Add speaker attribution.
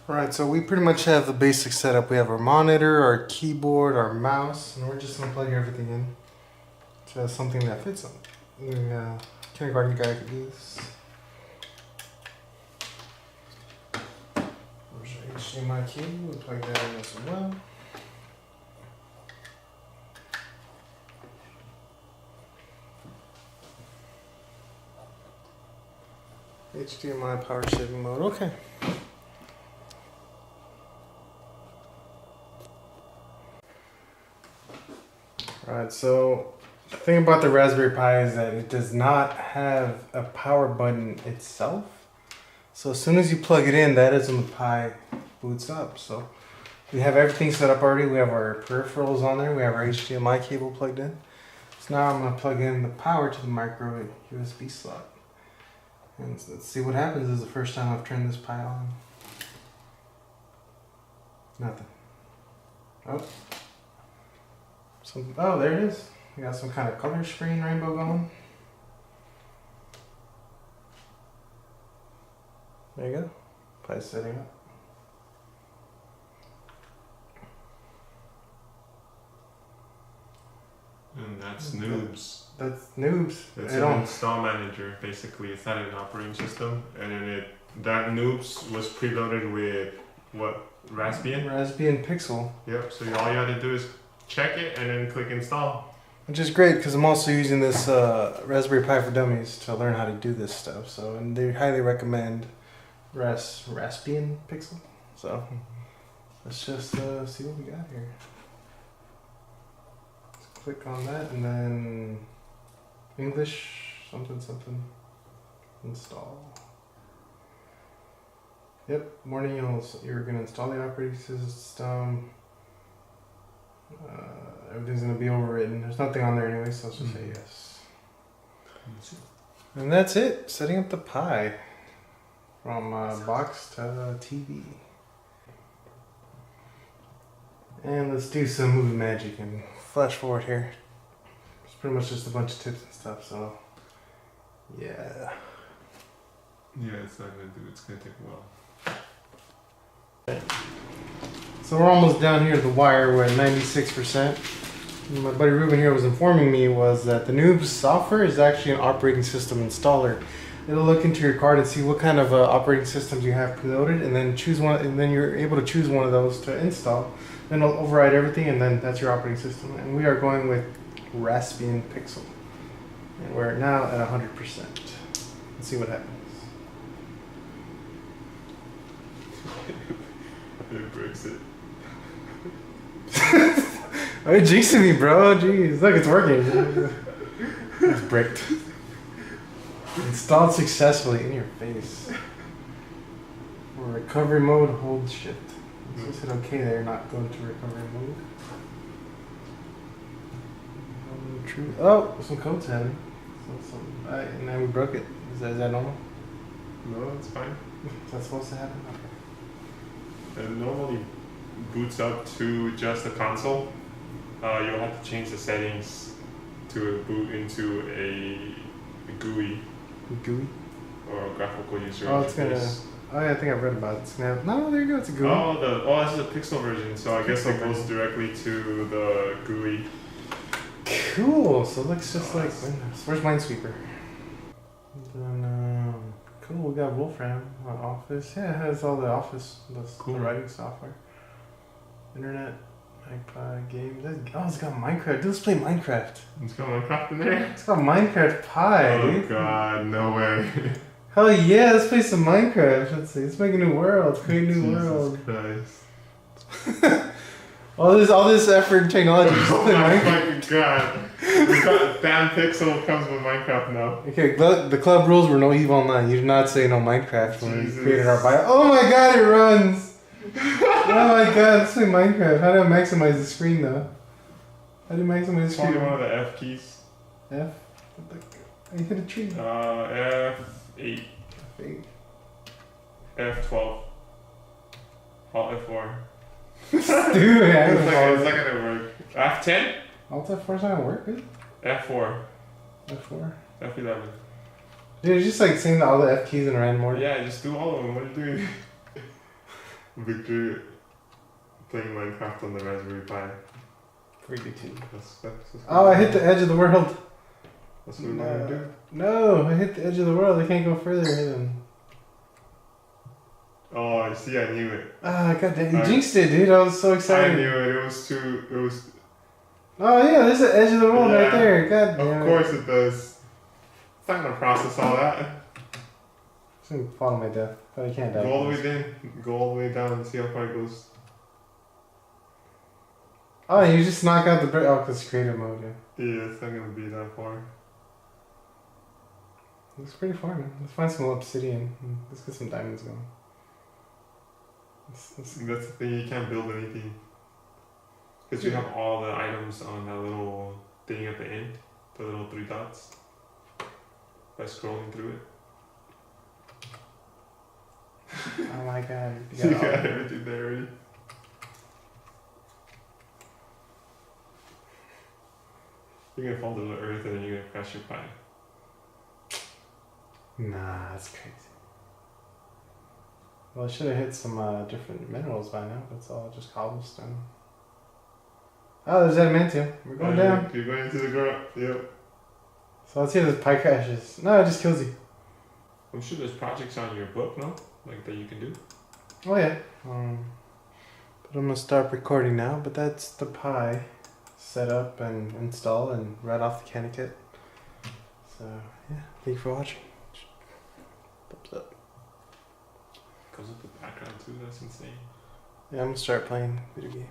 Speaker 1: Alright, so we pretty much have the basic setup. We have our monitor, our keyboard, our mouse, and we're just going to plug everything in to something that fits on. Kindergarten guy could use. There's our HDMI cable, we'll plug that in as well. HDMI power saving mode, okay. Alright, so the thing about the Raspberry Pi is that it does not have a power button itself. So as soon as you plug it in, that is when the Pi boots up. So we have everything set up already. We have our peripherals on there. We have our HDMI cable plugged in. So now I'm going to plug in the power to the micro USB slot. And let's see what happens. This is the first time I've turned this Pi on. Nothing. Oh. Oh, there it is. We got some kind of color screen rainbow going. There you go. Pi's setting up.
Speaker 2: And that's noobz.
Speaker 1: That's noobz.
Speaker 2: It's an install manager, basically. It's not an operating system. And then that noobz was preloaded with what? Raspian?
Speaker 1: Raspian Pixel.
Speaker 2: Yep, so all you have to do is check it and then click install.
Speaker 1: Which is great because I'm also using this Raspberry Pi for Dummies to learn how to do this stuff. So, and they highly recommend Raspian Pixel. So let's just see what we got here. Let's click on that and then English something install. Yep, morning you're going to install the operating system. Everything's going to be overwritten. There's nothing on there anyway, so let's just say yes. And that's it. Setting up the Pi from box to TV. And let's do some movie magic and flash forward here. It's pretty much just a bunch of tips and stuff, so yeah.
Speaker 2: Yeah, it's not going to do. It's going to take a while.
Speaker 1: So we're almost down here at the wire. We're at 96%. And my buddy Ruben here was informing me was that the noobz software is actually an operating system installer. It'll look into your card and see what kind of operating systems you have preloaded, and then choose one. And then you're able to choose one of those to install. Then it'll override everything, and then that's your operating system. And we are going with Raspian Pixel, and we're now at 100%. Let's see what happens.
Speaker 2: It breaks it.
Speaker 1: Oh, you're jinxing me, bro. Jeez, look, it's working. It's bricked. Installed successfully in your face. For recovery mode, hold shift. So just hit OK there, not go to recovery mode. True. Oh, some code's happening. And then we broke it. Is that normal?
Speaker 2: No, it's fine.
Speaker 1: Is that supposed to happen? Okay.
Speaker 2: It normally boots up to just the console. You'll have to change the settings to boot into a GUI.
Speaker 1: GUI?
Speaker 2: Or a graphical user
Speaker 1: interface. It's gonna. Oh yeah, I think I've read about it. It's gonna have, no, there you go. It's a GUI.
Speaker 2: Oh, this is a Pixel version, so I guess it goes directly to the GUI.
Speaker 1: Cool. So it looks just like Windows. Where's Minesweeper? Then, cool. We got Wolfram on Office. Yeah, it has all the Office, the writing software. Internet, iPod, games. Oh, it's got Minecraft. Dude, let's play Minecraft.
Speaker 2: It's got Minecraft in there?
Speaker 1: It's got Minecraft Pi.
Speaker 2: Oh god, no way.
Speaker 1: Hell yeah, let's play some Minecraft. Let's see. Let's make a new world. Create a new world.
Speaker 2: Jesus
Speaker 1: Christ. all this effort and technology just
Speaker 2: oh
Speaker 1: play
Speaker 2: my
Speaker 1: Minecraft.
Speaker 2: fucking god. The damn Pixel comes with Minecraft now.
Speaker 1: Okay, the club rules were no EVE Online. You did not say no Minecraft when we created our bio. Oh my god, it runs! Oh my god, let's play Minecraft. How do I maximize the screen though? How do you maximize the screen?
Speaker 2: Probably one of the F keys.
Speaker 1: F? You hit a tree.
Speaker 2: F8.
Speaker 1: F8.
Speaker 2: F12. Alt F4.
Speaker 1: Dude, yeah,
Speaker 2: it's not gonna work. F10?
Speaker 1: Alt F4's not gonna work, is it?
Speaker 2: F4.
Speaker 1: F4?
Speaker 2: F11.
Speaker 1: Dude, it's just like saying all the F keys in a random order.
Speaker 2: Yeah, just do all of them. What are you doing? Victor playing Minecraft on the Raspberry Pi.
Speaker 1: Pretty good too.
Speaker 2: That's
Speaker 1: Oh, I hit the edge of the world.
Speaker 2: That's what we want to do.
Speaker 1: No, I hit the edge of the world. I can't go further than.
Speaker 2: Oh, I see. I knew it.
Speaker 1: Ah, goddamn! You jinxed it, dude. I was so excited.
Speaker 2: I knew it. It was too. It was.
Speaker 1: Oh yeah, there's the edge of the world right there. God damn.
Speaker 2: Of course it does. It's not gonna process all that.
Speaker 1: It's gonna fall to my death, but I can't die.
Speaker 2: Go all the way down. Go all the way down and see how far it goes.
Speaker 1: Oh, you just knock out the brick. Oh, because creative mode. Yeah.
Speaker 2: Yeah, it's not gonna be that far.
Speaker 1: Looks pretty far, man. Let's find some obsidian. Let's get some diamonds going.
Speaker 2: That's the thing. You can't build anything because you have all the items on that little thing at the end, the little 3 dots. By scrolling through it.
Speaker 1: Oh my god!
Speaker 2: You got everything there already. You're gonna fall to the earth and then you're gonna crash your pie.
Speaker 1: Nah, that's crazy. Well, I should have hit some different minerals by now, but it's all just cobblestone. Oh, there's adamantium. We're going down.
Speaker 2: You're going into the ground. Yep.
Speaker 1: So let's see if this pie crashes. No, it just kills you.
Speaker 2: I'm sure there's projects on your book, no? Like that you can do.
Speaker 1: Oh yeah. But I'm gonna stop recording now. But that's the pie set up and install and right off the Canakit. So yeah, thank you for watching. Thumbs up.
Speaker 2: Goes with the background too. That's insane.
Speaker 1: Yeah, I'm gonna start playing video games.